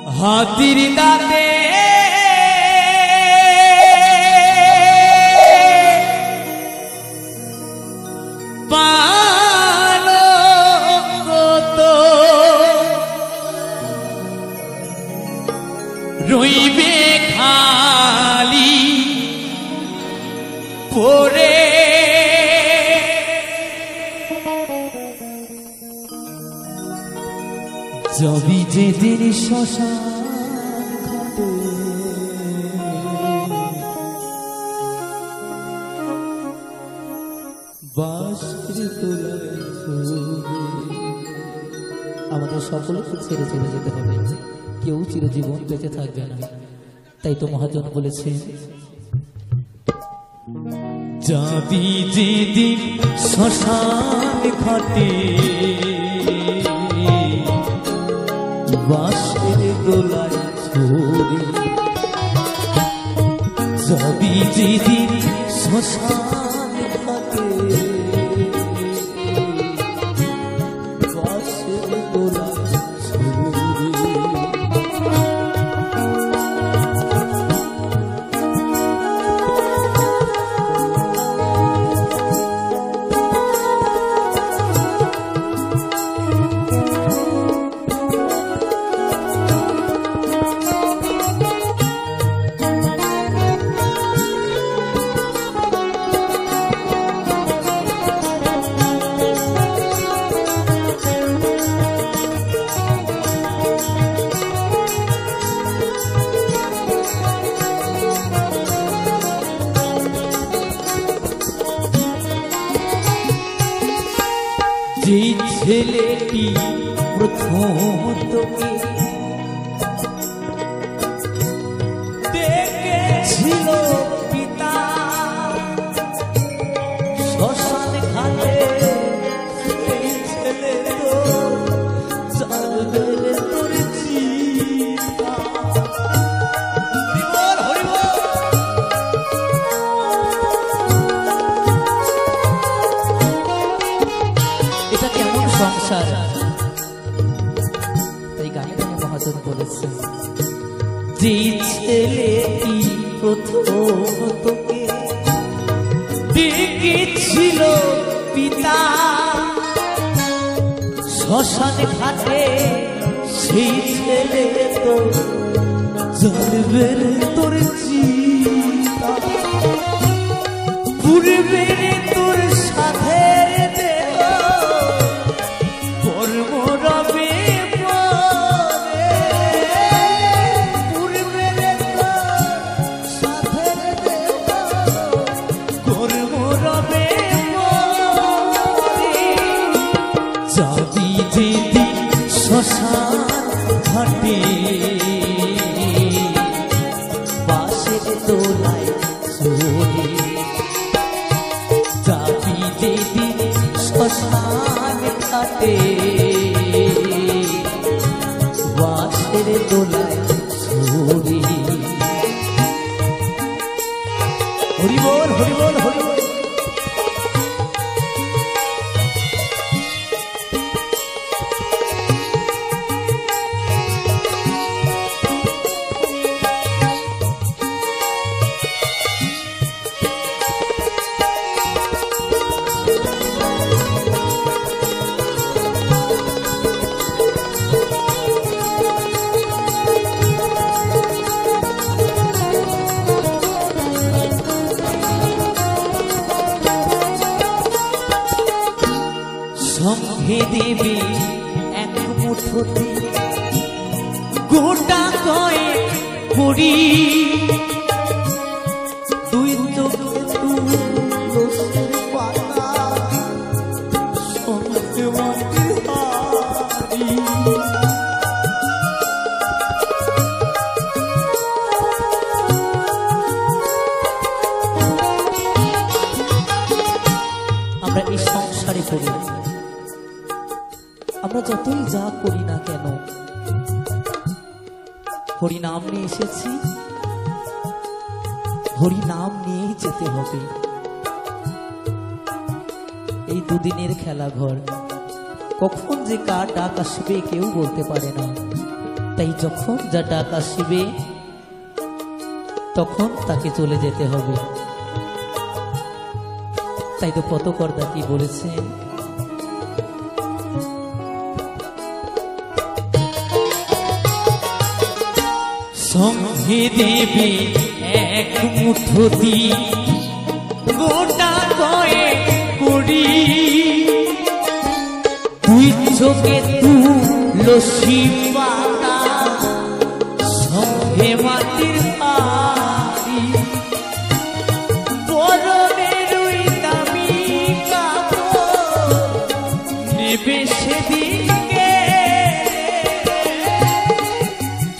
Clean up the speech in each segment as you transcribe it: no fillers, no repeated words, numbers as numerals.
হাতির দাঁতে রইবে খালি পড়ে যাবি যেদিন শ্মশান ঘাটে বাঁশের তলায় আমাদের সকলকে ছেড়ে চলে যেতে হবে, কেউ চিরজীবন বেঁচে থাকবে না। তাই তো মহাজন বলেছে, যাবি যেদিন শ্মশান ঘাটে বাঁশের দোলায় ছড়ে, যাবি যেদিন শ্মশান ঘাটে বাঁশের দোলায় যেই ছেলেটি প্রথম তোকে দেখেছিল পিতা শ্মশান ঘাটে, সেই ছেলে তো জানবে তোর চিতা। সংসার, তাই গানে গানে মহাজন বলেছেন, যে ছেলেটি প্রথম তোকে দেখেছিল পিতা শ্মশান ঘাটে, সেই ছেলে তো জানবে তোর চিতা। পূর্বে তোর সাথে যাবি যেদিন শ্মশান ঘাটে বাঁশের দোলায় ছড়ে, যাবি যেদিন শ্মশান ঘাটে বাঁশের দোলায় ছড়ে। হরি বল হরি বল হরি বল। সঙ্গে দেবে এক মুঠোতে গোটা কয়েক করি, দুই চোখে তুলসীর পাতা সঙ্গে মাটি হারি। আমরা এই সংসারে করি, আমরা যতই যা করি না কেন হরি নাম নিয়ে এসেছি, হরি নাম নিয়েই যেতে হবে। এই দুদিনের খেলা ঘর, কখন যে কার ডাক আসবে কেউ বলতে পারে না। তাই যখন যা ডাক আসিবে তখন তাকে চলে যেতে হবে। তাই তো পতকর্তা কি বলেছেন, সঙ্গে দেবে এক মুঠোতি গোটা কয়ে করি, তুই চোখে তুলসী পাতা সঙ্গে মাটির হাড়ি, পরনের ওই দামি কাপড় নেবে সেদিকে,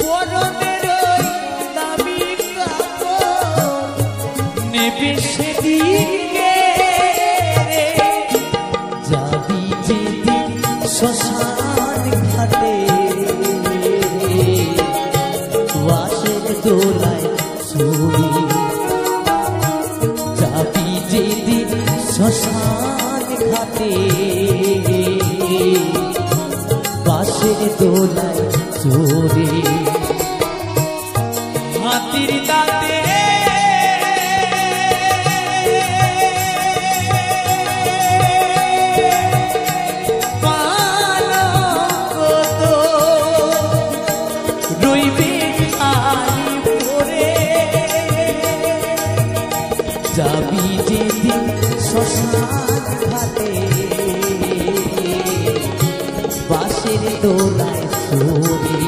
পরনের ওই দামি কাপড় নেবে সেদিকে, যাবি যেদিন শ্মশান ঘাটে বাঁশের দোলায় চড়ি, যাবি যেদিন শ্মশান ঘাটে বাঁশের দোলায় চড়ে, হাতির দাঁতে যাবি যেদিন শ্মশান ঘাটে বাঁশের দোলায় চড়ে,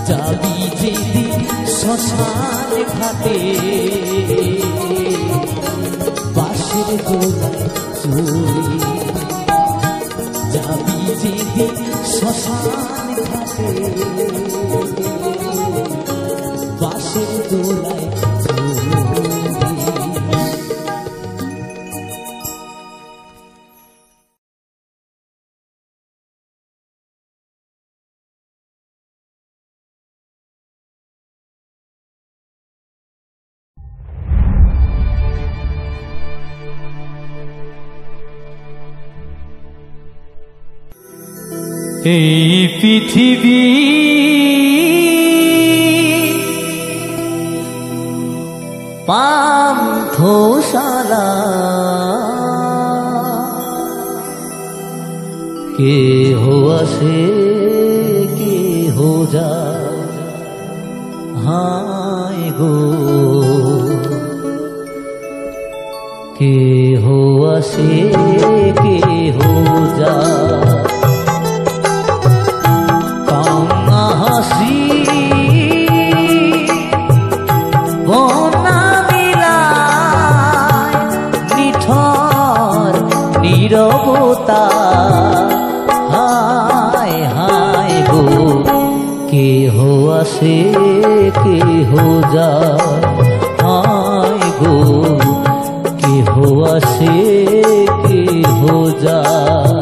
যাবি যেদিন শ্মশান ঘাটে বাঁশের দোলায় চড়ে, যাবি যেদিন শ্মশান ঘাটে বাঁশের দোলায় এই পৃথিবী পান্থশালা, কেহ আসে কেহ যায়, হায় গো কেহ আসে কেহ যায়, হাসি বনা মিলায় নিঠর নীরবতা, হায় হায় গো কেহ আসে কেহ যায়, হায় গো কেহ আসে কেহ যায়।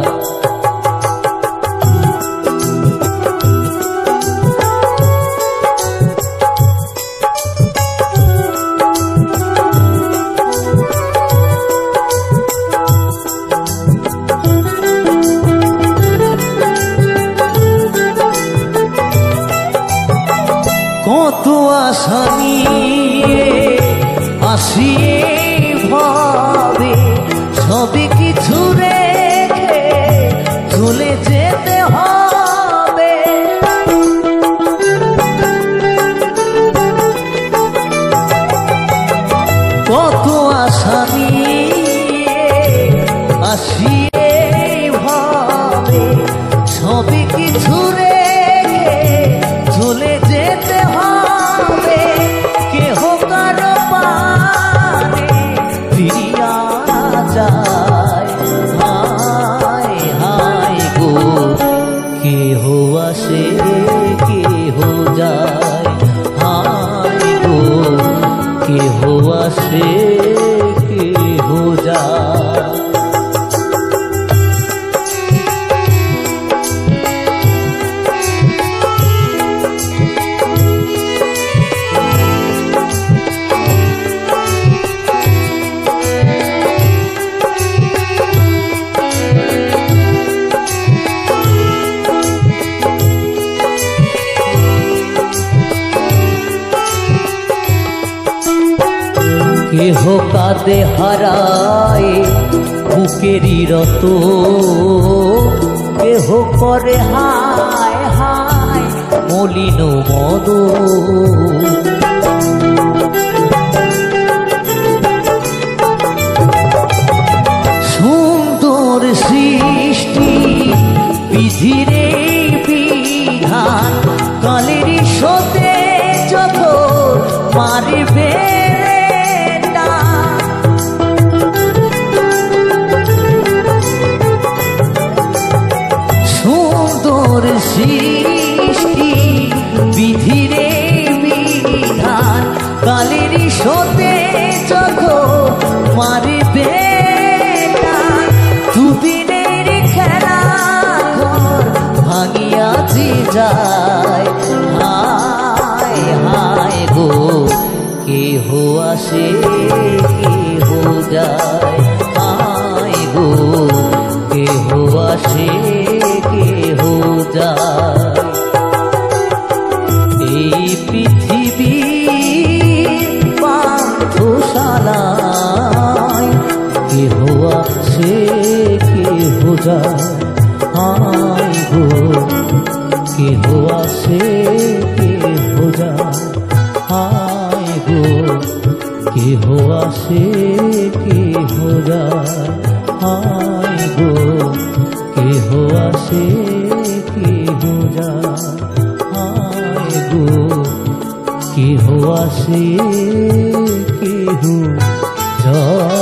কত আশা নিয়ে আসিয়ে ভাবে সবই কিছু রেখে চলে যেতে হবে, কত আশা নিয়ে আসিয়ে ভাবে সবই কিছু রেখে চলে যেতে হবে, কেহ কারো পানে ফিরিয়া যায়, হায় হায় গো কেহ আসে কেহ যায়, হায় গো কেহ আসে কেহ যায়। কেহ কাঁদে হারায় বুকেরই রত, কেহ করে হায় হায় মলিন মদ। সুন্দর সৃষ্টি বিধিরে বিধান, কালেরই সতে যখন মারিবে না। সুন্দর সৃষ্টি বিধিরে বিধান, কালেরই সতে যখন মারিবে না। দুদিনের খেলা ঘর ভাঙিয়াছি যায়, হায় হায় গো কেহ আসে কেহ যায়, হায় গো কেহ আসে কেহ যায়। এই পৃথিবীর পান্থশালায় কেহ আসে কেহ যায়, হায় গো কেহ আসে কেহ যায়, হায় গো কেহ আসে কেহ যায়, হায় গো কেহ আসে কেহ যায়, হায় গো কেহ আসে কেহ যায়।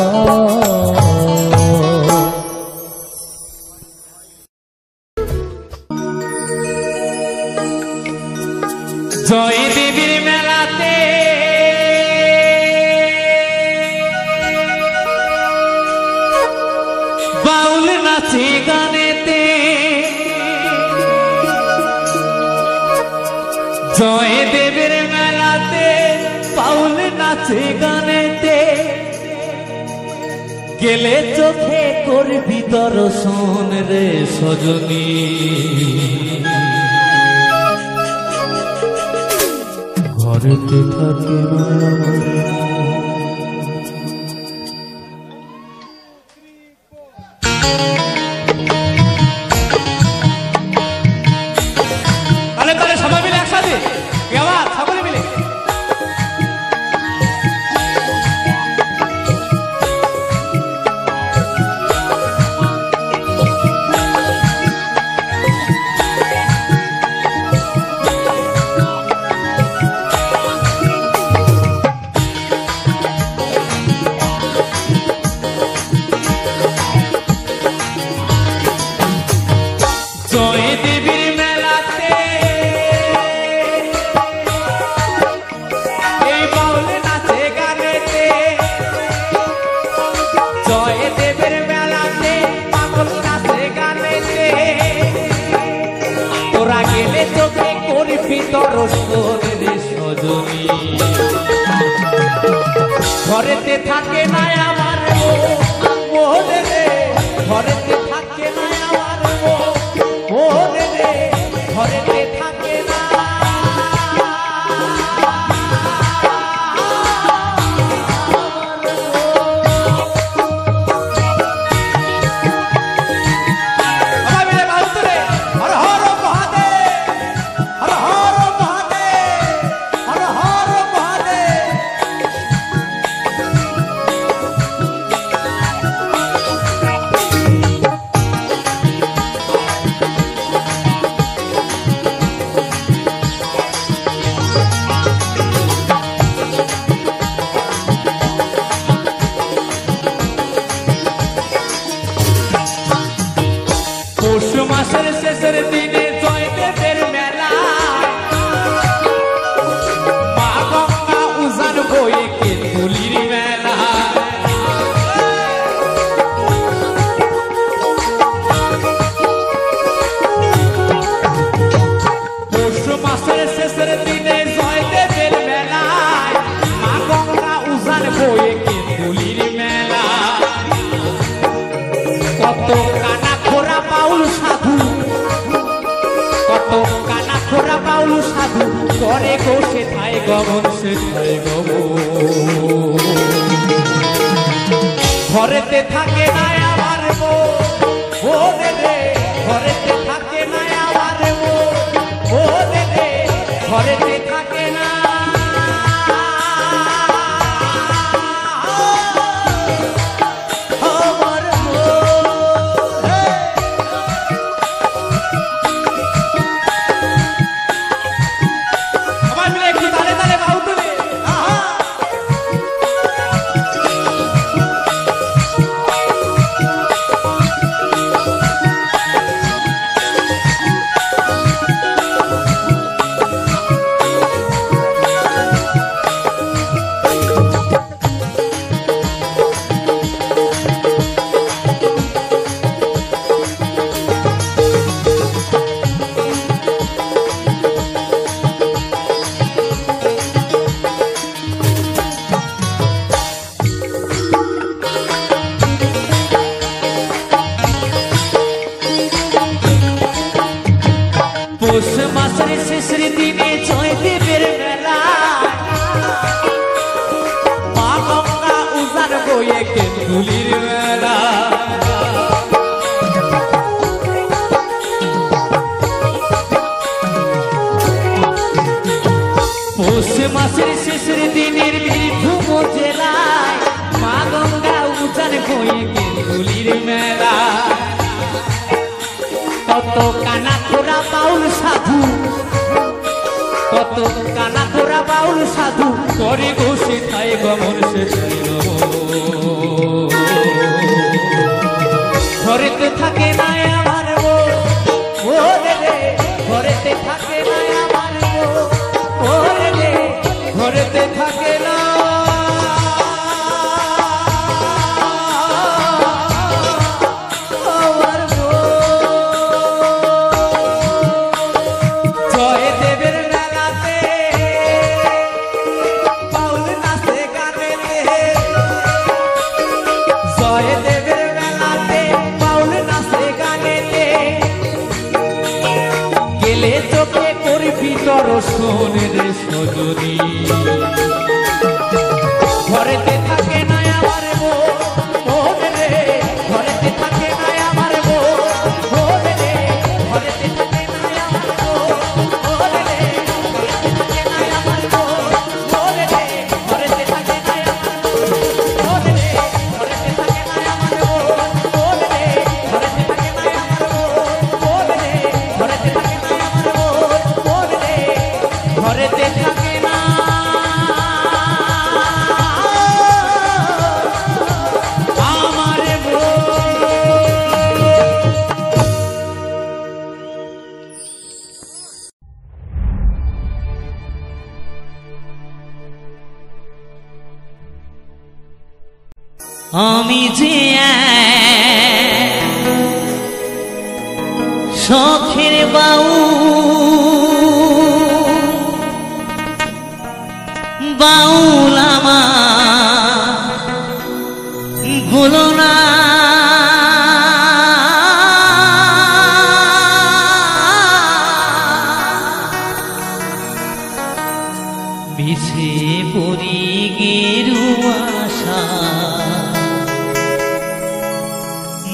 জয় দেবীর মেলাতে বাউল নাচে গানেতে, জয় দেবীর মেলাতে বাউল নাচে গানেতে, গেলে চোখে করবি দর্শন রে সজনী। ঘরেতে থাকে তাহলে তাহলে সবাই মিলে একসাথে আবার সকলে মিলে ঘরেতে থাকে না আমার মন রে, ঘরেতে থাকে না আমার মন রে, ঘরেতে থাকে না। করে গো সেথায় গমন সেথায় গমন ঘরেতে থাকে না আমার মন রে ঘরেতে থাকে না আমার মন রে ঘরেতে থাকে না আমার সবাই মিলে একটু তালে তালে বাহু তুলে পৌষ মাসের শেষের দিনে জয়দেবের মেলা মা গঙ্গা উজান বয়ে কেন্দুলির মেলা পৌষ মাসের শেষের দিনের বীরভূম জেলায় মা গঙ্গা উজান বয়ে কেন্দুলির মেলা কত কানা খোরা বাউল সাধু কত কানা খোরা বাউল সাধু করে বসে খায় গমন সে ঘরেতে থাকে না আমার মন রে ঘরেতে থাকে না আমার মন রে ঘরেতে থাকে না শোনে রে সজনী ঘরেতে থাকে না আমার মন রে ঘরেতে থাকে না আমার মন রে ঘরেতে থাকে না আমার মন রে ঘরেতে থাকে না আমার মন রে ঘরেতে থাকে না আমার মন রে ঘরেতে থাকে না আমার মন রে ঘরেতে থাকে না আমার মন রে ঘরেতে থাকে না আমার মন রে ঘরেতে থাকে না আমার আমি যে শখের বাউল আমার বলো না মিছে পরি গেরুয়া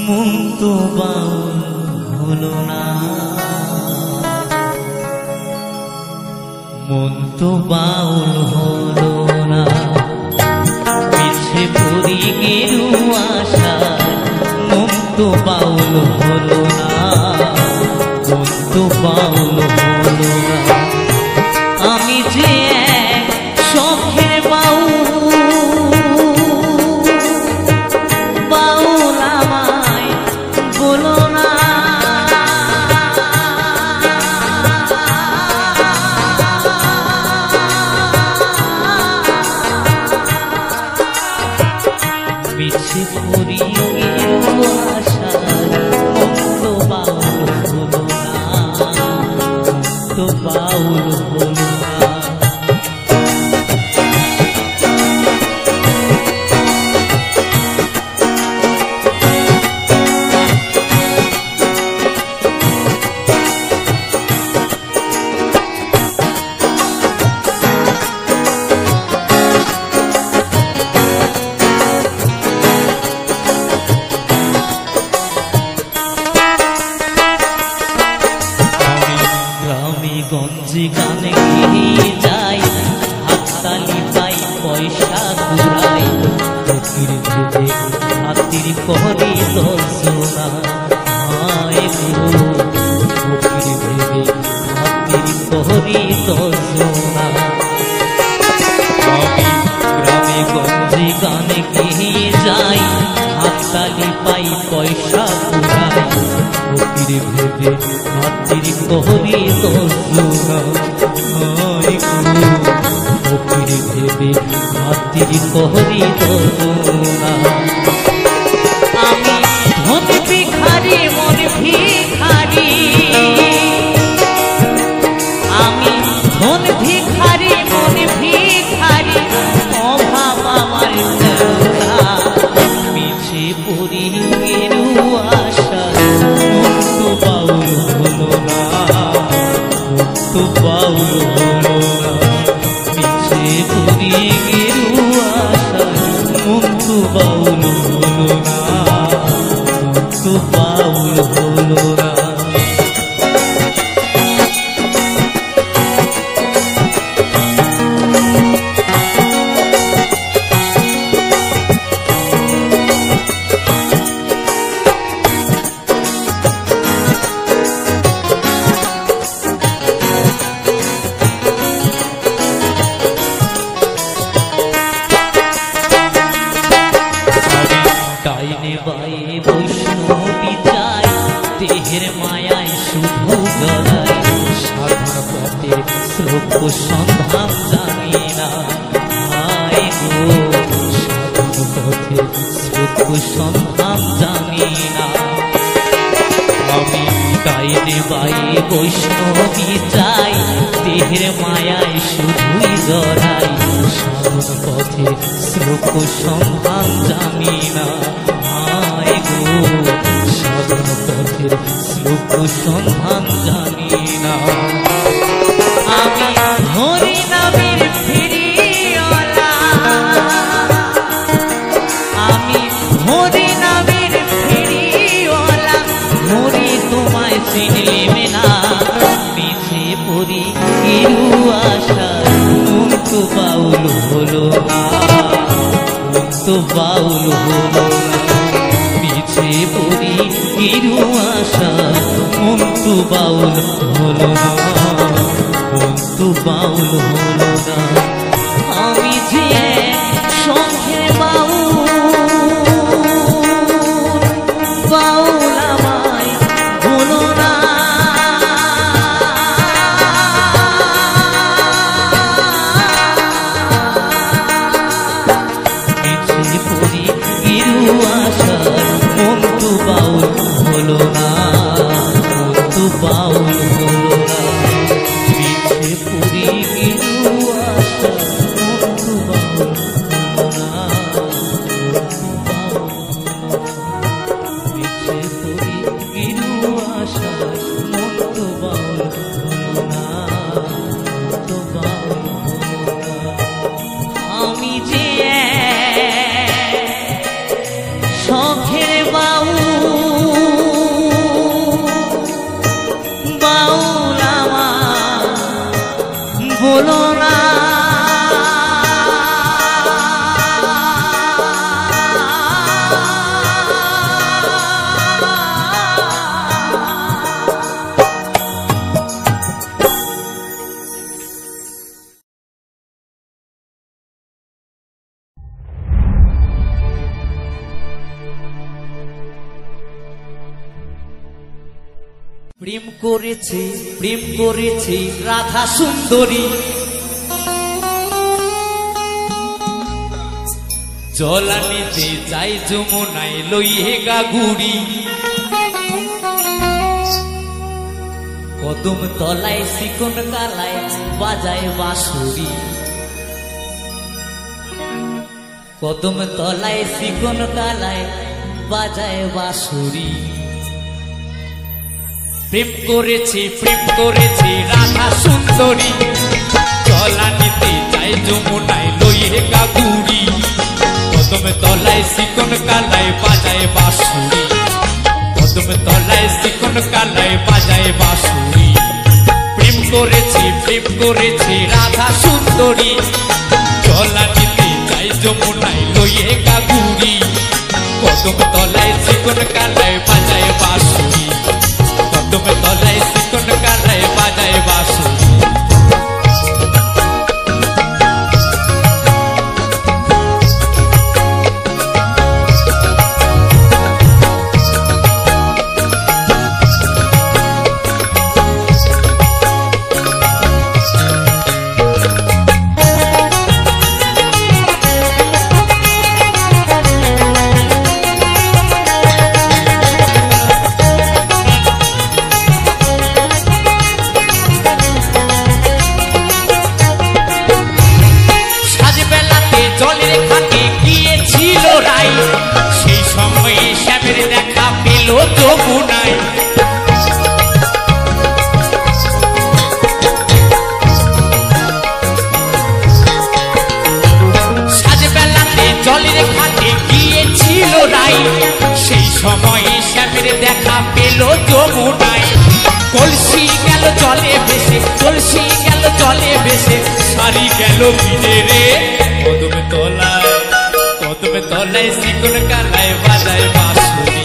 মন তো বাউল হলো না মন তো বাউল হলো না মিছে পরি গেরুয়া মন তো বাউল হলো না মন তো বাউল হলো না আমি যে এক শখের বাউল আমায় বলো না মিছে পরি আশা তো বাউল হলো না তো বাউল হলো না গঞ্জি গানে গিয়ে যাই, হাততালি পাই পয়সা ঘুরাই, ফকির ভেবে হাতির করে দর্শনা, হায় গো ফকির ভেবে হাতির করে দর্শনা। আমি গ্রামে গঞ্জে গানে গিয়ে যাই, হাততালি পাই পয়সা ঘুরাই, ফকির ভেবে হাতির করে দর্শনা, হায় গো ফকির ভেবে হাতির করে দর্শনা। আমি ধন ভিখারি মন ভিখারি, আমি ধন ভিখারি মন ভিখারি, অভাব আমার মিছে পড়ি গেরুয়া আশা, মুক্ত বাউল হলো না, মুক্ত বাউল হলো না, মিছে পড়ি গেরুয়া আশা, মুক্ত বাউল হলো না, মুক্ত বাউল হলো না। ডাইনে বায়ে বৈষ্ণবী যাই, দেহের মায়ায় শুধু জড়াই, সাধন পথে শ্লোক সন্ধান জানি না, হায় গো সাধন পথে শ্লোক সন্ধান জানি না। আমি ডাইনে বায়ে বৈষ্ণবী যাই, দেহের মায়ায় শুধুই জড়াই, সাধন পথে শ্লোক সন্ধান জানি না, হায় গো সাধন পথের শ্লোক সন্ধান জানি না। আমি হরি নামের ফিরিওয়ালা, আমি হরি নামের ফিরিওয়ালা, হরি তোমায় চিনলে না, মিছে পড়ি গেরুয়া আশা, মুক্ত বাউল হলো না, মুক্ত বাউল হলো না, মিছে পড়ি গেরুয়া আশা, মুক্ত বাউল হলো না, মুক্ত বাউল হলো না। আমি যে সঙ্গে বাউল, বাউল আমায় হলো না, মিছে পড়ি গেরুয়া আশা, মুক্ত বাউল হলো না, মুক্ত বাউল হলো না, মিছে পড়ি গেরুয়া আশা, মুক্ত বাউল হলো না, মুক্ত বাউল হলো না, মিছে পড়ি গেরুয়া আশা, মুক্ত বাউল হলো না, মুক্ত বাউল হলো না। আমি যে শখের বাউল, বাউল আমার বলো না, প্রেম করেছি রাধা সুন্দরী, জলানিতে যাই যমুনায় লইয়ে গাগুড়ি, কদম তলায় চিকন কালায় বাজায় বাঁশুরি, কদম তলায় চিকন কালায় বাজায় বাঁশুরি। প্রেম করেছি রাধা সুন্দরী, জলানিতে যাই যমুনায় লইয়ে গাগুড়ি, কদম তলায় চিকন কালায় বাজায় বাঁশুরি, কদম তলায় চিকন কালায় বাজায় বাঁশুরি। প্রেম করেছি রাধা সুন্দরী চলা নিতে চাই যমুনায় লইয়ে গাগুরি কদম তলায় চিকন কালায় বাজায় বাঁশুরি কদম তলায় চিকন কালায় বাজায় বাঁশুরি সেই সময়ে শ্যামের দেখা পেল যমুনায় সাজবেলাতে জলের ঘাটে গিয়েছিল রাই সেই সময়ে শ্যামের দেখা পেল যমুনায় কলসি গেল জলে ভেসে কলসি গেল জলে ভেসে সারি গেল ভিড়ে রে কদম তলায় চিকন কালায় বাজায় বাঁশুরি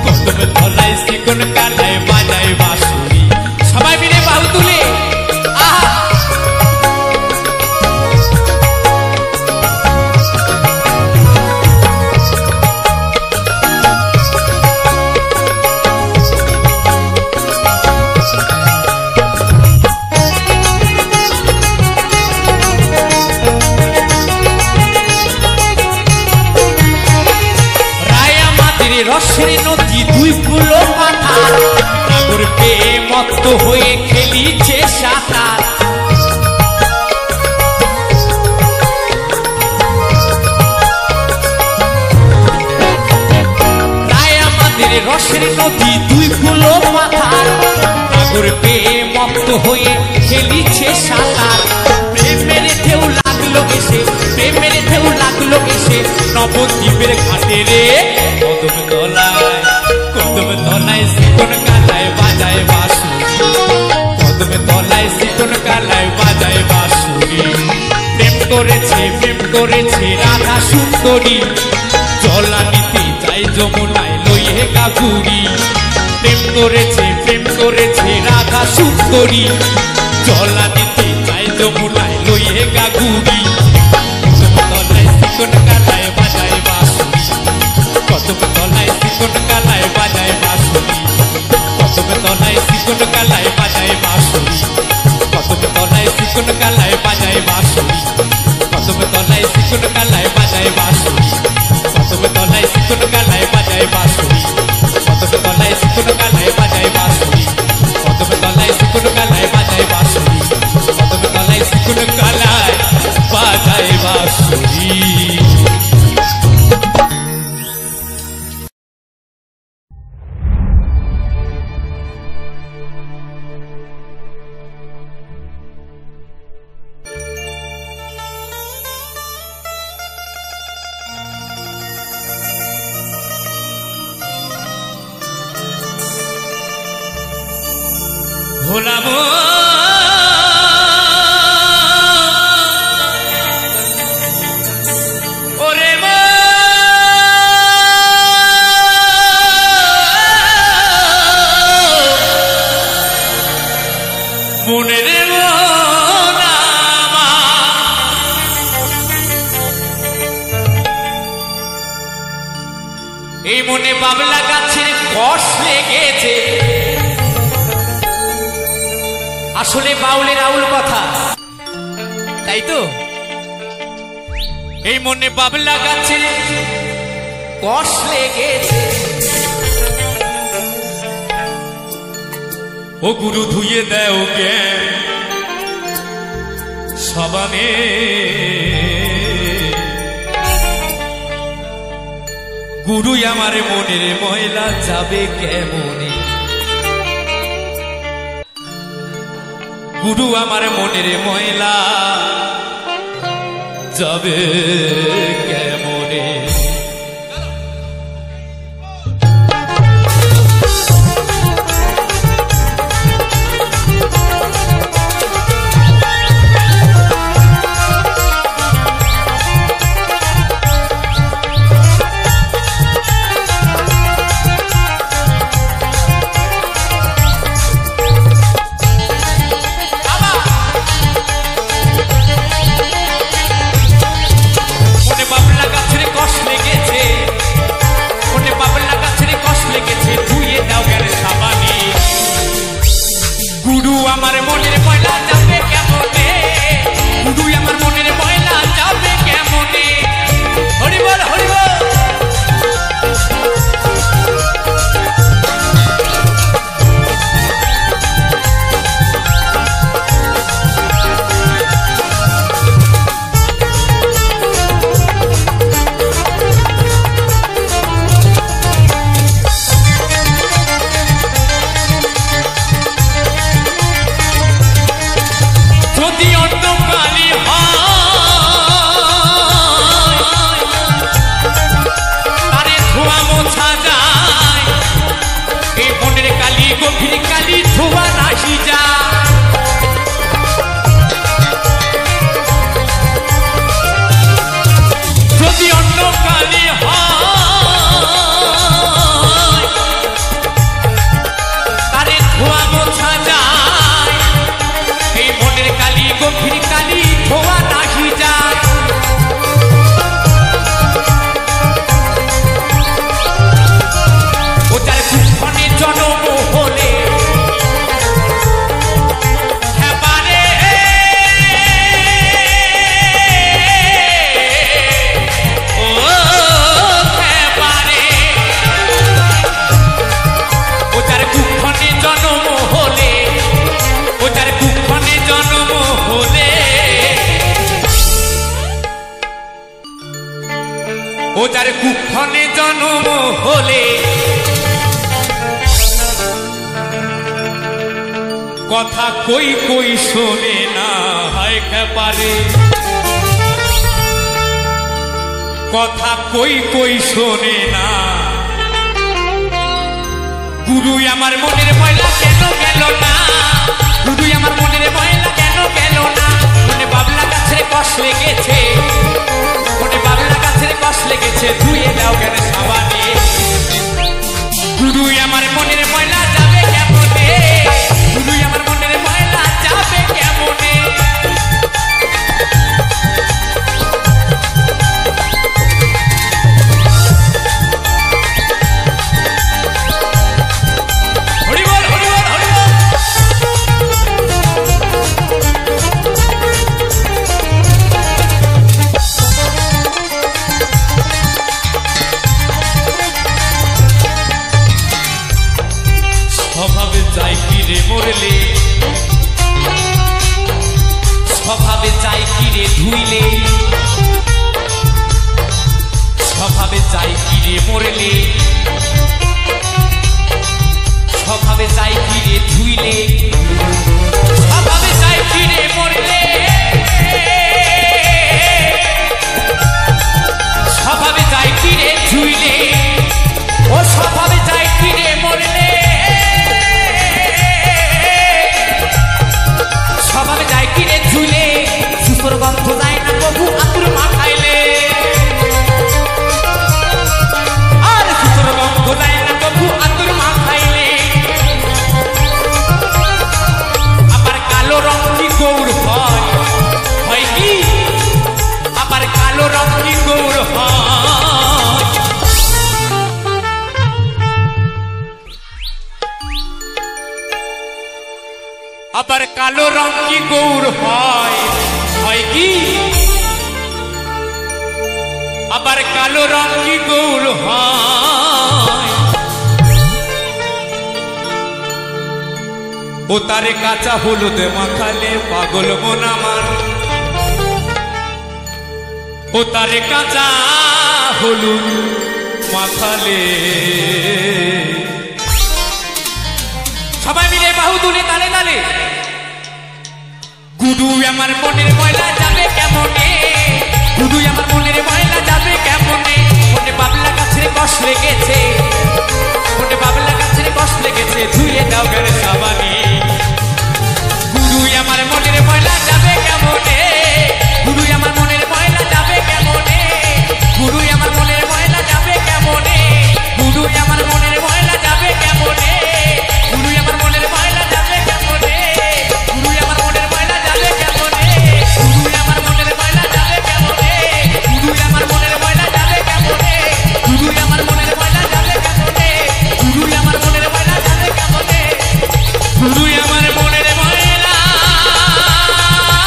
কদম তলায় চিকন কালায় বাজায় বাঁশুরি সবাই মিলে বাহু তুলে রসের নদী দুই ফুলো পাথার নাগর পেয়ে মত্ত হয়ে খেলিছে সাঁতার রায় আমাদের রসের নদী দুই ফুলো পাথার নাগর পেয়ে মত্ত হয়ে খেলিছে সাঁতার প্রেমের ঢেউ লাগলো এসে প্রেমের ঢেউ লাগলো এসে নবদ্বীপের ঘাটে রে কদম তলায় চিকন কালায় বাজায় বাঁশুরি কদম তলায় চিকন কালায় বাজায় বাঁশুরি প্রেম করেছে রাধা সুন্দরী জলা নিতে চাই যমুনায় লইয়ে গাগুরি প্রেম করেছে রাধা সুন্দরী জলা নিতে চাই যমুনায় লইয়ে গাগুরি কদম তলায় চিকন কালায় বাজায় বাঁশুরি কদম তলায় চিকন কালায় বাজায় বাঁশুরি কদম তলায় চিকন কালায় বাজায় বাঁশুরি কদম তলায় চিকন কালায় বাজায় বাঁশুরি কদম তলায় চিকন কালায় বাজায় বাঁশুরি কদম তলায় চিকন কালায় বাজায় বাঁশুরি কদম তলায় চিকন কালায় বাজায় বাঁশুরি কদম তলায় চিকন কালায় বাজায় বাঁশুরি কদম তলায় চিকন কালায় বাজায় বাঁশুরি ভোলাব ওরে মনের এই মনে বাবলা গাছের কষ লেগেছে আসলে বাউলের আউল কথা তাই তো এই মনে বাবলা গাছে কষ লেগেছে ও গুরু ধুয়ে দেও জ্ঞান সবানে গুরু আমার মনের ময়লা যাবে কেমনে গুরু আমার মনের ময়লা যাবে কেমনে যার কুক্ষণে জন্ম হলে কথা কই কই শোনে না হয় পারে কথা কই কই শোনে না গুরু আমার মনের ময়লা কেন গেল না গুরু আমার মনের ময়লা কেন গেল না মনে বাবলা গাছের কষ লেগেছে মনে বাবলা গাছের কষ লেগেছে ধুয়ে দাও কেন সাবানে গুরু আমার মনের ময়লা যাবে কেমনে গুরু আমার মনের ময়লা যাবে কেমনে স্বভাবে যাই কিরে মরলে স্বভাবে যাই কিরে ধুইলে স্বভাবে যাই কিরে মরলে স্বভাবে যাই কিরে ধুইলে স্বভাবে যাই কিরে মরলে স্বভাবে যাই কিরে ধুইলে ও স্বভাবে যাই কিরে মরলে স্বভাবে যায় কিরে ঝুলে সুতোর গন্ধ যায় না প্রভু আতুর মাখাইলে আর সুতোর গন্ধ যায় না প্রভু আতুর মাখাইলে আবার কালো রং কি গৌর হয় কি আবার কালো রং কি গৌর হয় আবার কালো রং কি গৌর হয় কি আবার কালো রং কি গৌর হয় ও তারে কাঁচা হলুদ মাখালে পাগল মন আমার ও তারে কাঁচা হলুদ মাখালে সবাই মিলে বাহু তুলে তালে তালে গুরু আমার মনের ময়লা যাবে কেমনে গুরু আমার মনের ময়লা যাবে কেমনে মনে বাবলা গাছের কষ লেগেছে মনে বাবলা গাছের কষ লেগেছে ধুয়ে দাও গেলে সাবানে গুরু আমার মনের ময়লা যাবে কেমনে গুরু আমার মনের ময়লা যাবে কেমনে গুরু আমার মনের ময়লা যাবে কেমনে গুরু আমার মনের ময়লা যাবে কেমনে গুরু আমার মনের ময়লা যাবে কেমনে গুরু আমার মনের ময়লা যাবে কেমনে গুরু আমার মনের ময়লা যাবে কেমনে গুরু আমার মনের ময়লা যাবে কেমনে গুরু আমার মনের ময়লা যাবে কেমনে গুরু আমার মনের ময়লা যাবে কেমনে গুরু আমার মনের ময়লা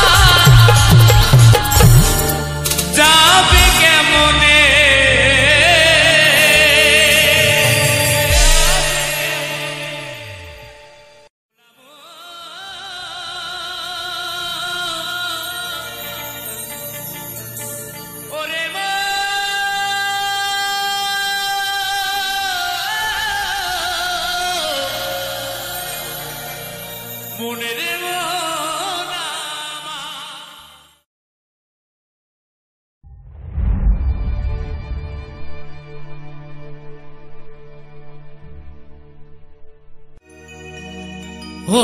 যাবে কেমনে ওরে মা মনের মনা ও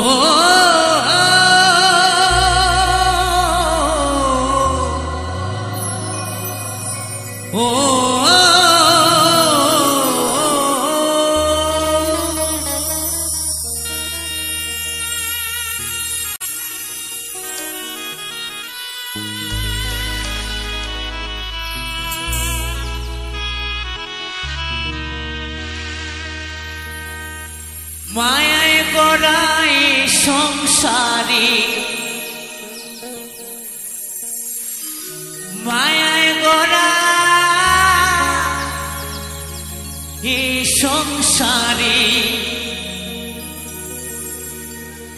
মায়ায় গড়াই সংসারে মায়ায় গড়া এই সংসারে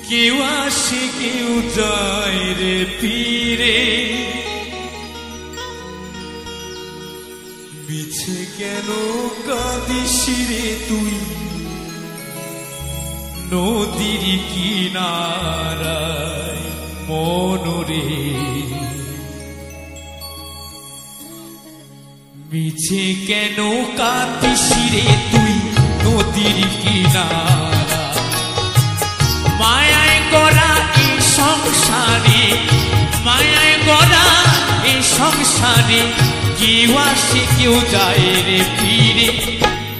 কেউ আসে কেউ যায় রে পীরে মিছে কেন কাঁদিস রে তুই নদীর কিনারায় মনরে মিছে কেন কাঁদিস রে তুই নদীর কিনারা মায়ায় গড়া এই সংসারে মায়ায় গড়া এই সংসারে কেউ আসে কেউ যায় রে ফিরে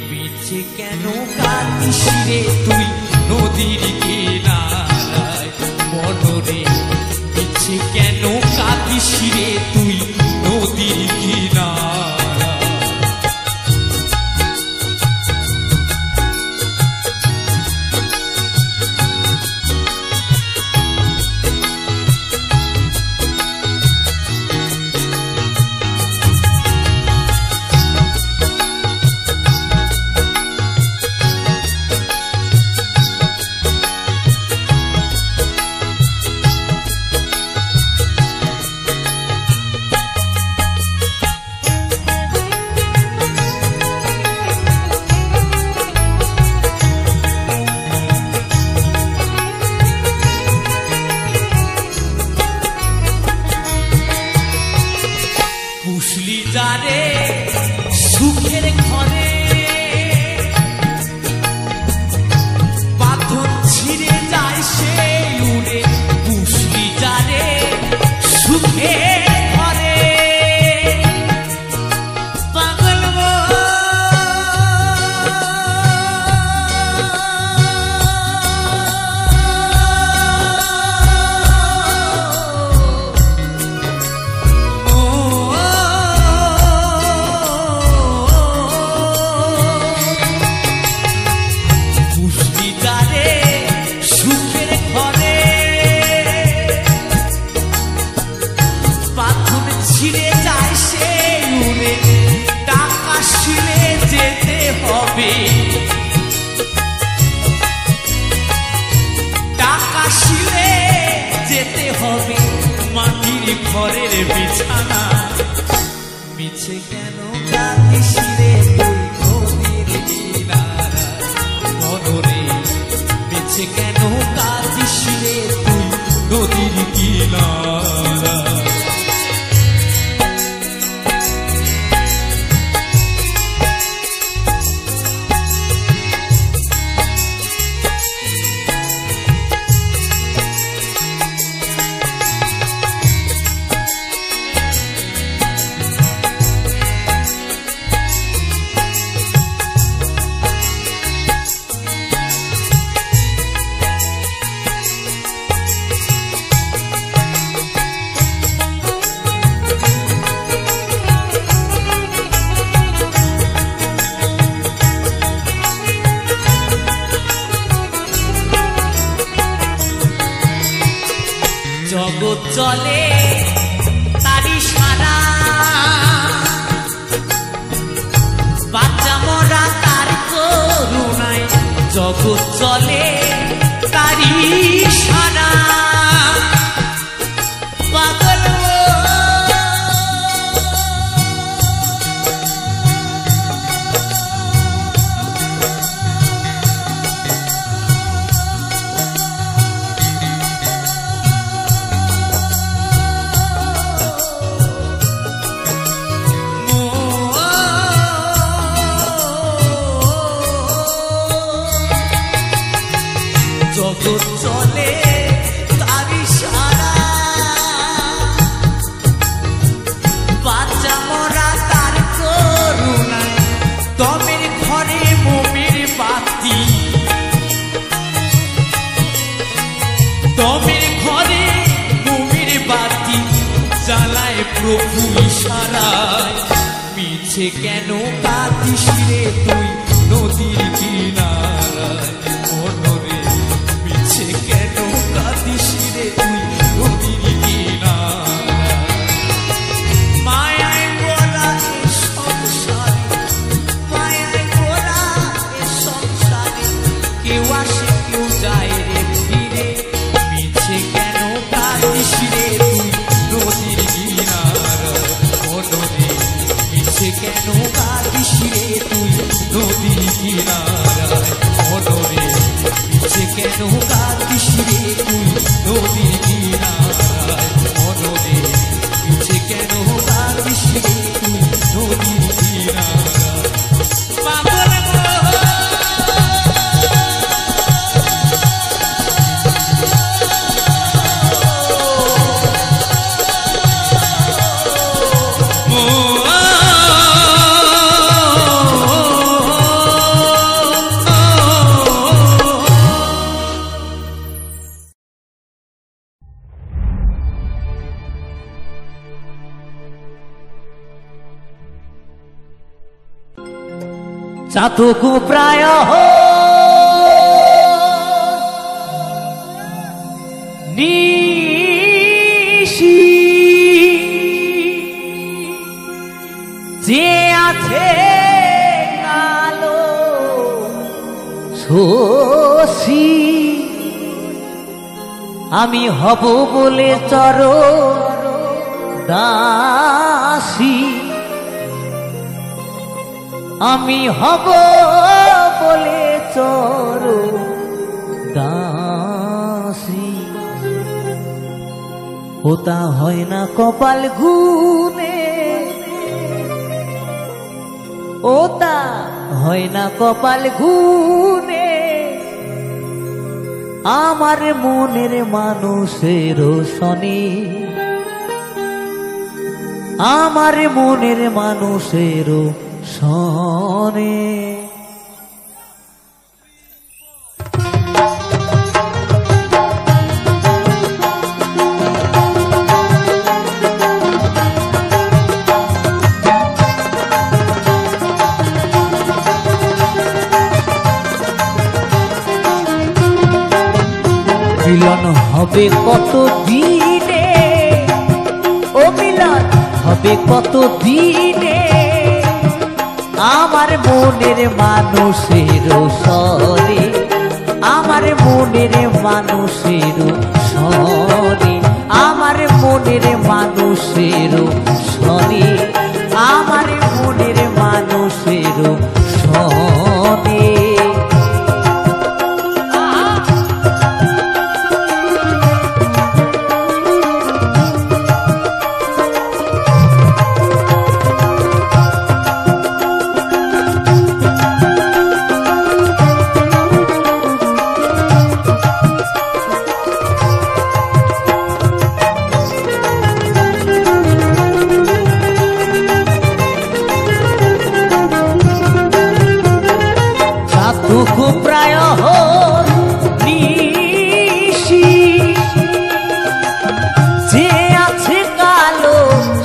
মিছে কেন কাঁদিস রে তুই নদীর কিনারায় মনরে মিছে কেন কাঁদিস রে তুই নদীর কিনারায় পুষলি যারে সুখের ঘরে পাথর ছিঁড়ে যায় সে উড়ে পুষলি যারে সুখের ঘরে পাগল ছিঁড়ে যায় সে উড়ে টাকা শিলে যেতে হবে টাকা শিলে যেতে হবে মাটির ঘরের বিছানা মিছে কেন কাঁদিস রে তুই নদীর কিনারায় মনরে মিছে কেন কাঁদিস রে তুই নদীর কিনারায় জগৎ চলে তারি সারা বাচ্চা মরা তার করুণায় জগৎ চলে তারি সারা পাগল জগৎ চলে তারি সারা বাচ্চা মরা তার করুণায় তবের ঘরে মোমের বাতি তবের ঘরে মোমের বাতি জ্বালায় প্রভু ইশারায় মিছে কেন কাঁদিস রে তুই নদীর কিনারায় মনরে মিছে কেন কাঁদিস রে তুই নদীর কিনারায় মায়ায় গড়া এ সংসারে মায়ায় গড়া এ সংসারে কেউ আসে কেউ যায় রে ফিরে মিছে কেন কাঁদিস রে তুই নদীর কিনারায় মনরে মিছে কেন কাঁদিস কিনারায় মনরে ইচ্ছে কেন ভাবিস রে তুই নদীর কিনারায় পাগল চাতুকু প্রায় নিশি যে আছে কালো শশী আমি হব বলে চর দাসী আমি হব বলে চর দাসী ওটা হয় না কপাল গুনে ওটা হয় না কপাল গুনে আমার মনের মানুষের শনি আমার মনের মানুষের শনি মিলন হবে কত দিনে ও মিলন হবে কত দিনে আমার মনের মানুষের সরে আমার মনের মানুষের সরে আমার মনের মানুষের সরে আমার মনের মানুষের সরে প্রায় নিশি যে আছে কালো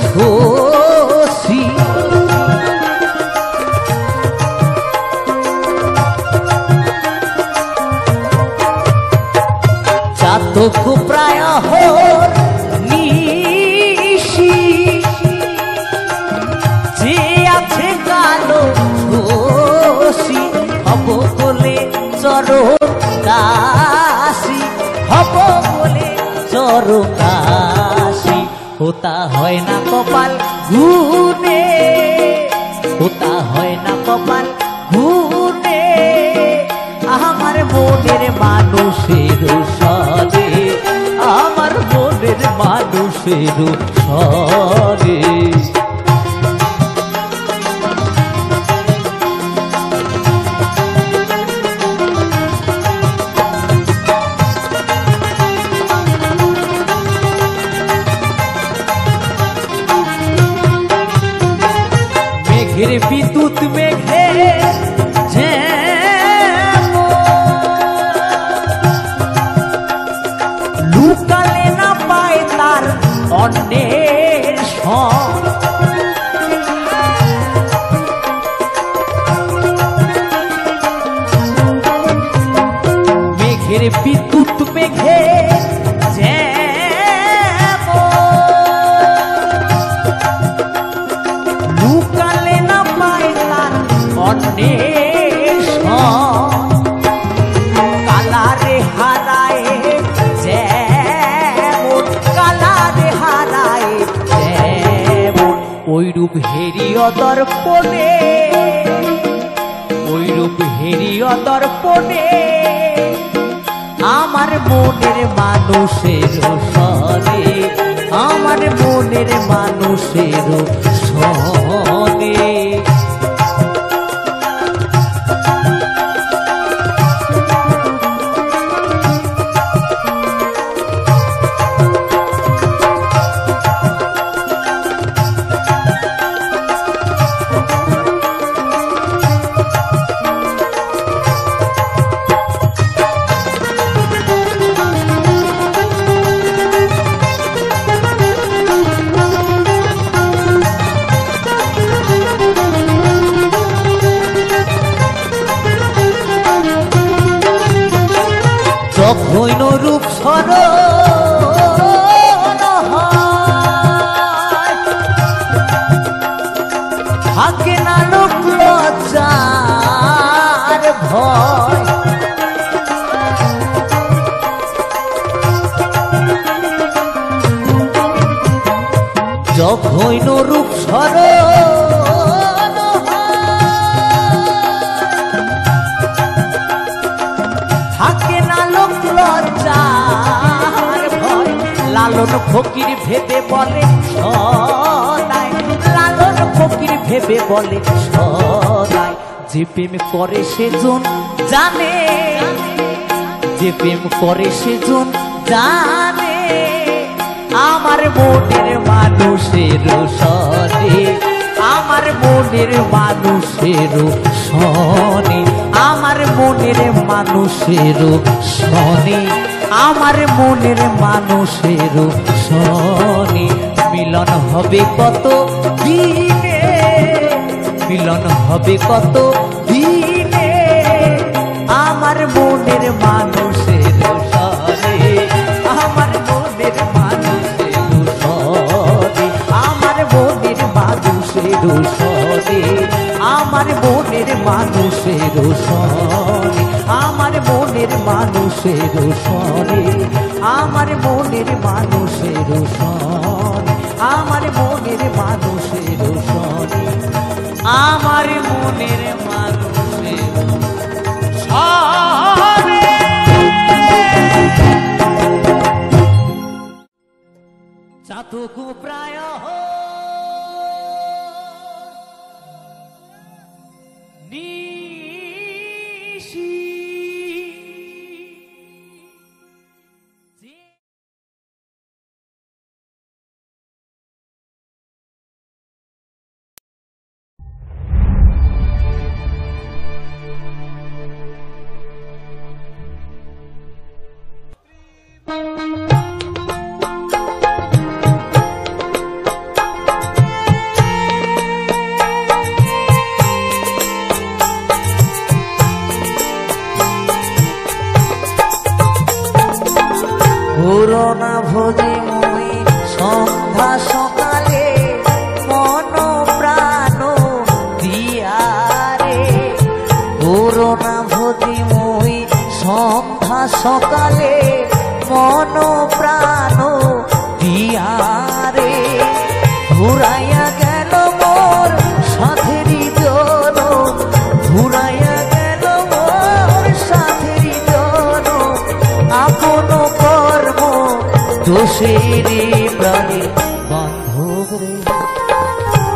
শশী চাতক প্রায় নিশি যে আছে কালো শশী হব বলে চরকাশি হব বলে চরকাশি ওটা হয় না কপাল গুনে ওটা হয় না কপাল গুনে আমার মনের মানুষের সরে আমার মনের মানুষের সরে মেঘের বিদ্যুৎ মেঘে লুকালে না পায় তার অন্যের সঙ্গ মেঘের বিদ্যুৎ মেঘে লুকালে না পায় তার অন্যের কালারে হারায় যেমন কালারে হারায় যেমন ওইরূপ হেরিয় দর্পণে ওইরূপ হেরিয় দর্পণে আমার মনের মানুষের সনে, আমার মনের মানুষের সনে। যখন রূপ সরণ হয়, থাকে না লোক লজ্জার ভয়। যখন রূপ সরণ থাকে না লোক লজ্জার ভয়। লালন ফকির ভেবে বলে সদাই, লালন ফকির ভেবে বলে সদাই। যে প্রেম করে সেজন জানে, যে প্রেম করে সেজন জানে, আমার মনের মানুষের সনে, আমার মনের মানুষের সনে, আমার মনের মানুষের সনে, আমার মনের মানুষের সনে। মিলন হবে কত দিনে, মিলন হবে কত দিনে, আমার মনের মানুষের সনে, আমার মনের মানুষের সনে, আমার মনের মানুষের সনে, আমার মনের মানুষের সনে, আমার মনের মানুষের সনে, আমার মনের মানুষের সনে, আমার মনের মানুষের সনে, আমার মনের মানুষের সনে। চাতকু প্রায় পুরোনা ভোজে মই সন্ধ্যা সকালে মন প্রাণ দিয়ারে, পুরোনা ভোজে মই সন্ধ্যা সকালে মন প্রাণ দিয়ারে। ঘুরাইয়া গেল মোর সাথেরি জন, ঘুরাইয়া গেল মোর সাথেরি জন, আপন কর্ম দোষেরে প্রাণে বান্ধব রে,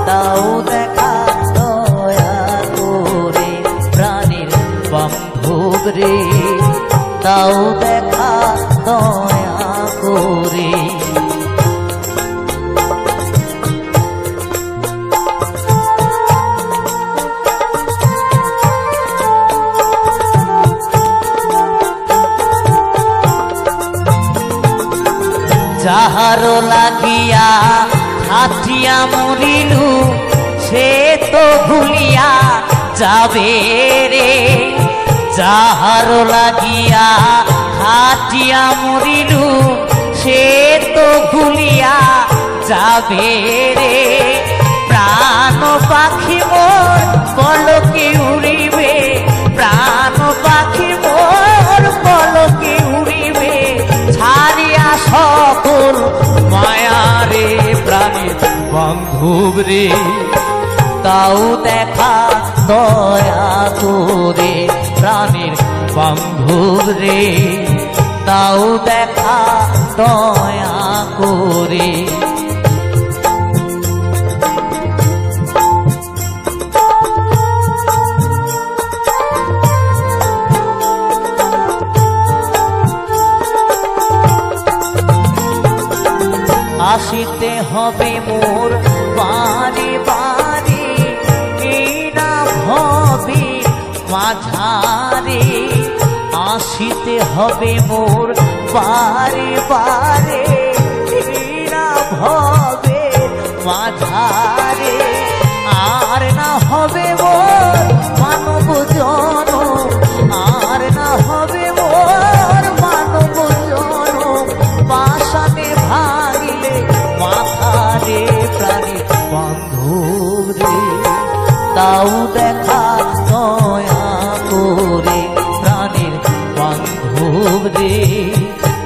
তাও দেখা দয়া করে প্রাণের বান্ধব রে, তাও দেখা দয়া করে। যাহার লাগিয়া হাতিয়া মরিলু সে তো ভুলিয়া যাবে রে, যাহার লাগিয়া হাতিয়া মরিলু সে তো ভুলিয়া যাবে রে। প্রাণ পাখি মোর পলকে উড়িবে, প্রাণ পাখি মোর পলকে উড়িবে, ছাড়িয়া সকল মায়ারে প্রাণের বান্ধব রে, তাও দেখা দয়া করে প্রাণের বান্ধব রে, দাও দেখা দয়া করে। আসিতে হবে মোর বারে বারে, এই না ভবে মাঝারে। আসিতে হবে মোর বারে বারে, এই না ভবে মাঝারে। আর না হবে মোর মানব জনম, আর না হবে মোর মানব জনম। পাশানে ভাঙিলে মাথারে প্রাণী বান্ধব রে, দাও দেখা দয়া করে। প্রাণীর বান্ধব রে,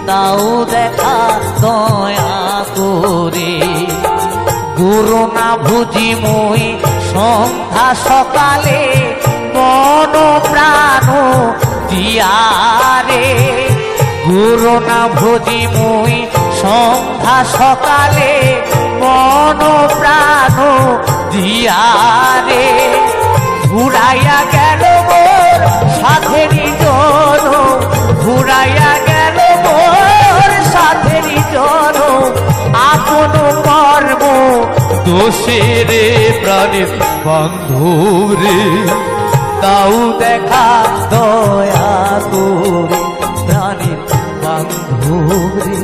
দাও দেখা দয়া করে। গুরু না বুঝি মই সন্ধ্যা সকালে, মন প্রাণ দিয়ারে। গুরু না বুঝি মই সন্ধ্যা সকালে, মন প্রাণ দিয়ারে। ঘুরাইয়া গেল মোর সাথেরি জন, ঘুরাইয়া গেল মোর সাথেরি জন। আপন কর্ম দোষে রে, প্রাণের বান্ধব রে, দাও দেখা দয়া করে। প্রাণের বান্ধব রে,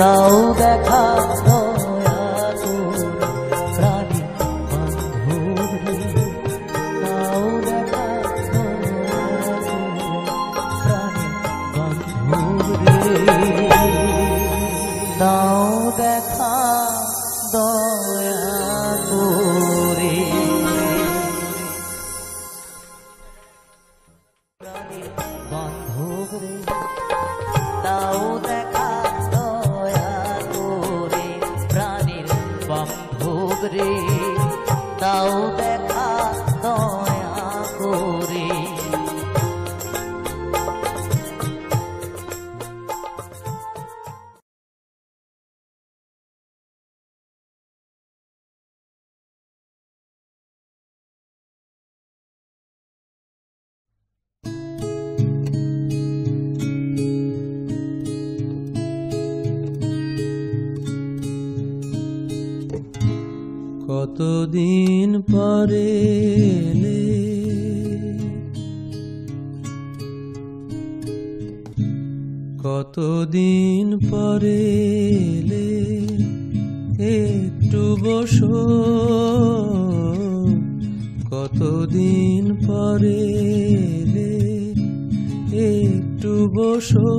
দাও দেখা দয়া করে। প্রাণের বান্ধব রে, দাও দেখা দয়া করে। প্রাণের বান্ধব রে, দাও দেখা দয়া করে। প্রাণের বান্ধব রে, দাও দেখা দয়া করে। প্রাণের বান্ধব রে, দাও দেখা দয়া করে। কতদিন পরে এলে, কতদিন পরে এলে, একটু বসো। কতদিন পরে এলে, একটু বসো।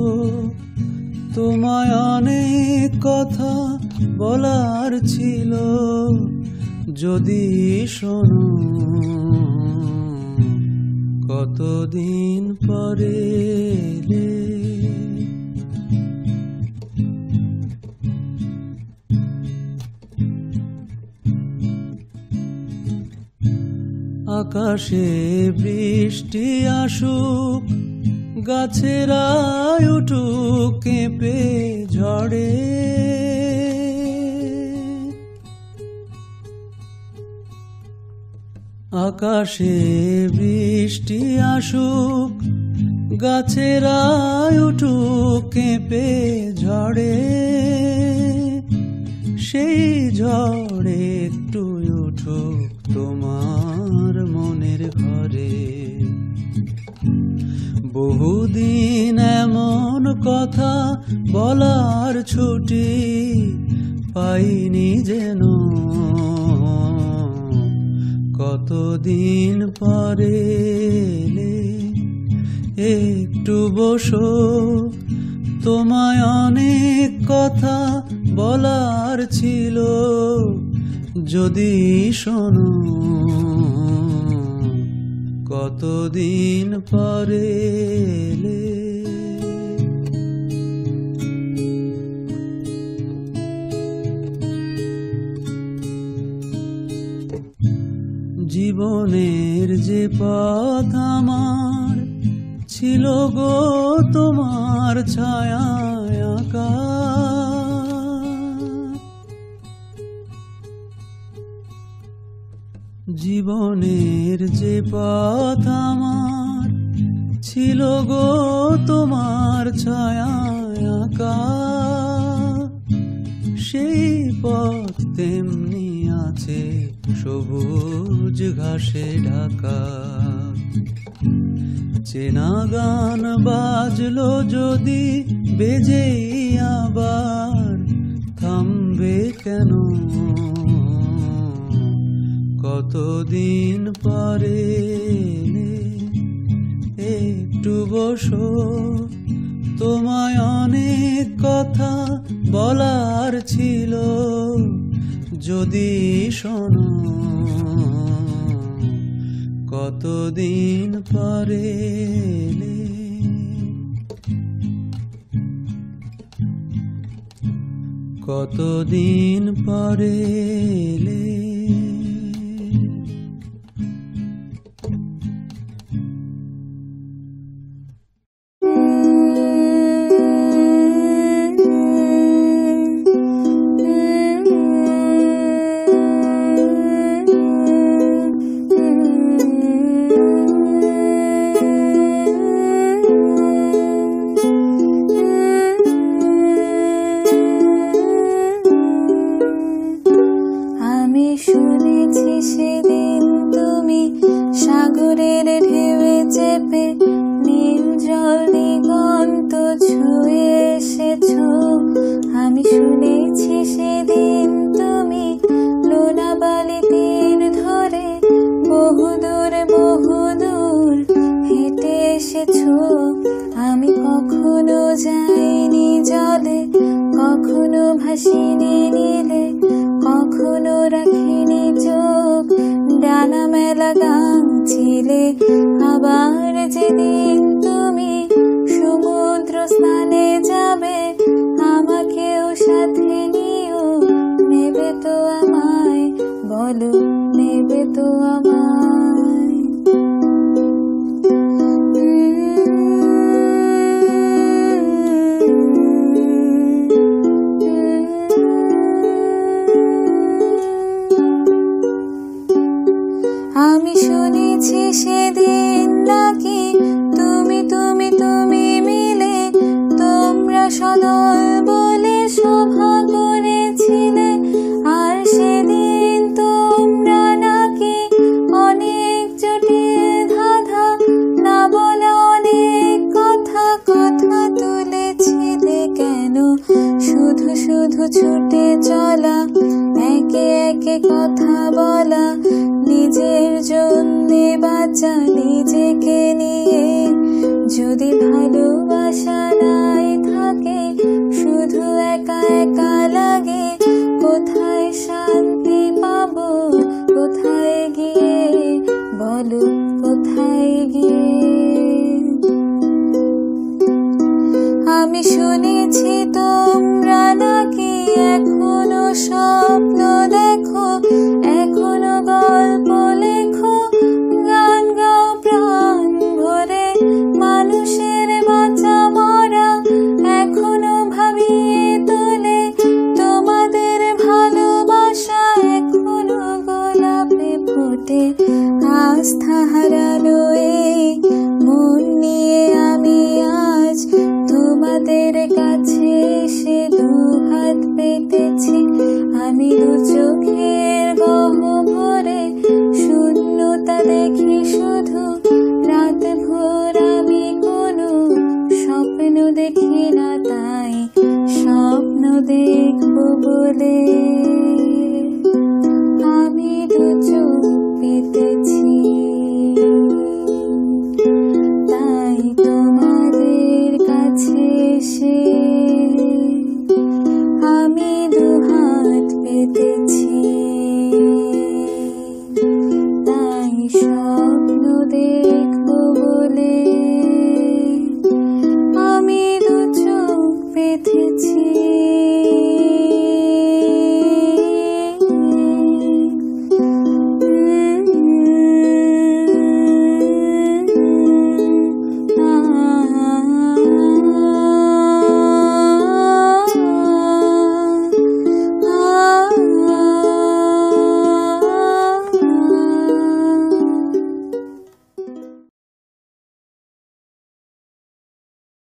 তোমায় অনেক কথা বলার ছিল, যদি শোনো। কতদিন পরে এলে, আকাশে বৃষ্টি আসুক, গাছেরা উঠুক কেঁপে ঝড়ে। আকাশে বৃষ্টি আসুক, গাছেরা উঠুক কেঁপে ঝড়ে। সেই ঝড়ে একটু উঠুক তোমার মনের ঘরে। বহুদিন এমন কথা বলার ছুটি পাইনি যেন। কতদিন পরে এলে, একটু বসো। তোমায় অনেক কথা বলার ছিল, যদি শোনো। কতদিন পরে এলে, জীবনের যে পথ আমার ছিল গো তোমার ছায়া আঁকা। জীবনের যে পথ আমার ছিল গো তোমার ছায়া আঁকা, সেই পথ তেমনি আছে সবুজ ঘাসে ঢাকা। চেনা গান বাজলো যদি বেজেই আবার থামবে কেন? কতদিন পরে এলে, একটু বসো, তোমায় অনেক কথা বলার ছিল যদি শোনো। কতদিন পরে এলে, কতদিন পরে এলে। দেখবো বলে